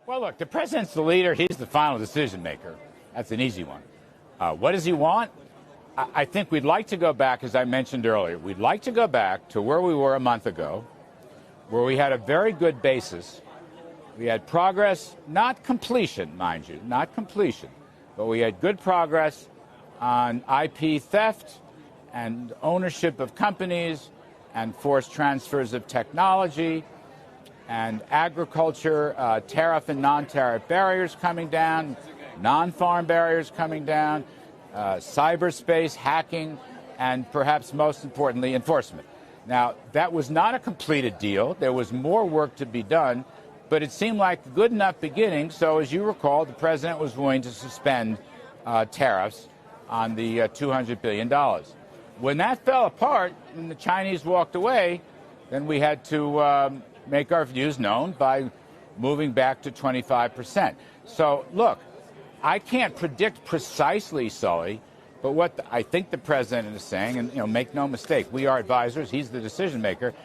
Well, look, the president's the leader. He's the final decision maker. That's an easy one. What does he want? I think we'd like to go back, as I mentioned earlier, we'd like to go back to where we were a month ago, where we had a very good basis. We had progress, not completion, mind you, not completion, but we had good progress on IP theft and ownership of companies and forced transfers of technology and agriculture, tariff and non-tariff barriers coming down, non-farm barriers coming down, cyberspace, hacking, and perhaps most importantly, enforcement. Now, that was not a completed deal. There was more work to be done, but it seemed like a good enough beginning. So, as you recall, the president was willing to suspend tariffs on the $200 billion. When that fell apart and the Chinese walked away, then we had to make our views known by moving back to 25%. So, look, I can't predict precisely, Sully, but what I think the president is saying, and make no mistake, we are advisors, he's the decision maker,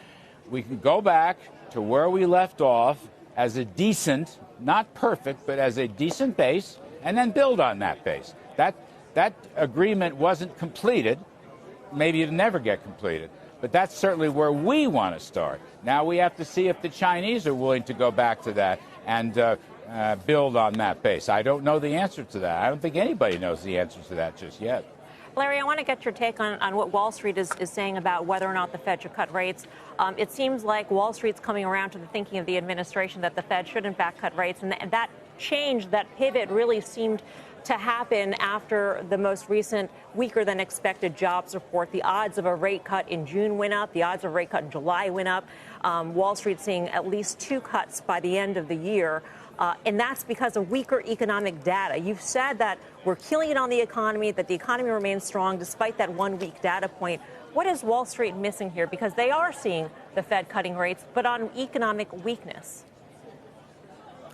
we can go back to where we left off as a decent, not perfect, but as a decent base, and then build on that base. That agreement wasn't completed. Maybe it'll never get completed. But that's certainly where we want to start. Now we have to see if the Chinese are willing to go back to that and build on that base. I don't know the answer to that. I don't think anybody knows the answer to that just yet. Larry, I want to get your take on what Wall Street is saying about whether or not the Fed should cut rates. It seems like Wall Street's coming around to the thinking of the administration that the Fed should, in fact, cut rates. And that change, that pivot really seemed to happen after the most recent weaker than expected jobs report. The odds of a rate cut in June went up. The odds of a rate cut in July went up. Wall Street seeing at least 2 cuts by the end of the year. And that's because of weaker economic data. You've said that we're killing it on the economy, that the economy remains strong despite that 1 week data point. What is Wall Street missing here? Because they are seeing the Fed cutting rates, but on economic weakness.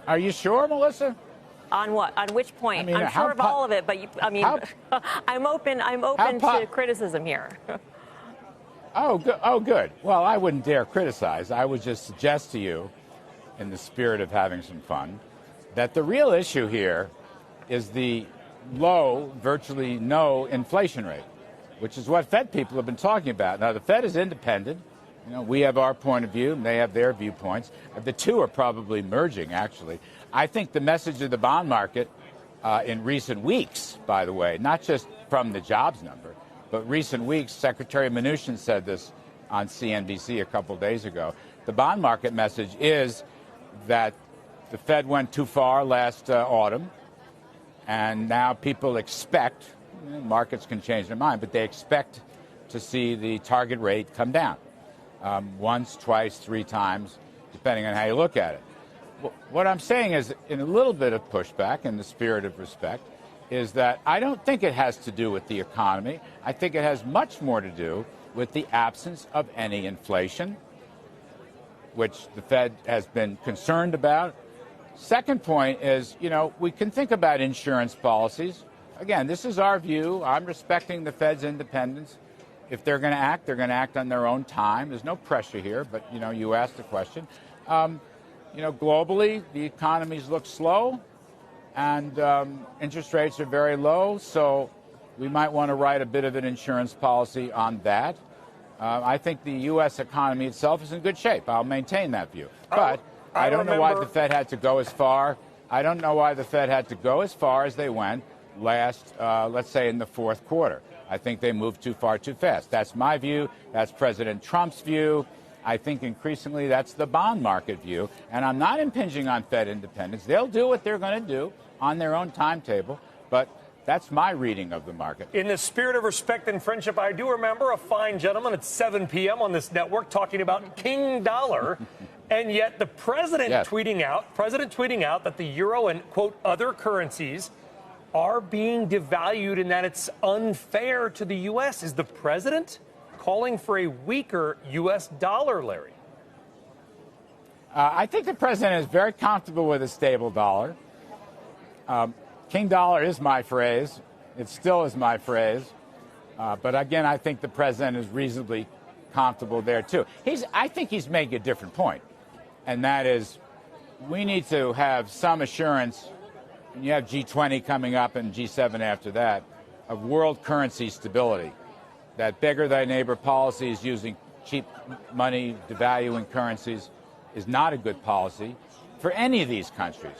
Are you sure, Melissa? On what? On which point? I mean, I'm sure of all of it, but I'm open to criticism here. Oh, good. Well, I wouldn't dare criticize. I would just suggest to you, in the spirit of having some fun, that the real issue here is the low, virtually no inflation rate, which is what Fed people have been talking about. Now, the Fed is independent. We have our point of view, and they have their viewpoints. The two are probably merging, actually. I think the message of the bond market in recent weeks, by the way, not just from the jobs number, but recent weeks, Secretary Mnuchin said this on CNBC a couple days ago. The bond market message is that the Fed went too far last autumn, and now people expect, markets can change their mind, but they expect to see the target rate come down once, twice, 3 times, depending on how you look at it. What I'm saying is, in a little bit of pushback, in the spirit of respect, is that I don't think it has to do with the economy. I think it has much more to do with the absence of any inflation, which the Fed has been concerned about. Second point is, we can think about insurance policies. Again, this is our view. I'm respecting the Fed's independence. If they're going to act, they're going to act on their own time. There's no pressure here, but, you asked the question. Globally, the economies look slow, and interest rates are very low, so we might want to write a bit of an insurance policy on that. I think the U.S. economy itself is in good shape. I'll maintain that view. But I don't know why the Fed had to go as far. I don't know why the Fed had to go as far as they went last, let's say, in the fourth quarter. I think they moved too far too fast. That's my view. That's President Trump's view. I think increasingly that's the bond market view. And I'm not impinging on Fed independence. They'll do what they're going to do on their own timetable. But that's my reading of the market. In the spirit of respect and friendship, I do remember a fine gentleman at 7 p.m. on this network talking about King Dollar. And yet the president tweeting out that the euro and, quote, other currencies are being devalued and that it's unfair to the U.S. Is the president calling for a weaker U.S. dollar, Larry? I think the president is very comfortable with a stable dollar. King dollar is my phrase. It still is my phrase. But again, I think the president is reasonably comfortable there, too. I think he's making a different point. And that is, we need to have some assurance, and you have G20 coming up and G7 after that, of world currency stability. That beggar thy neighbor policies using cheap money, devaluing currencies, is not a good policy for any of these countries.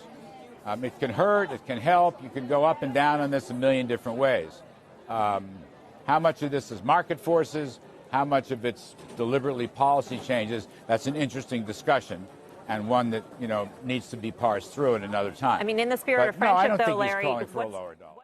It can hurt, it can help, you can go up and down on this a million different ways. How much of this is market forces? How much of it's deliberately policy changes? That's an interesting discussion, and one that, needs to be parsed through at another time. I mean, in the spirit of friendship, no, I don't though, think Larry, he's calling for a lower dollar.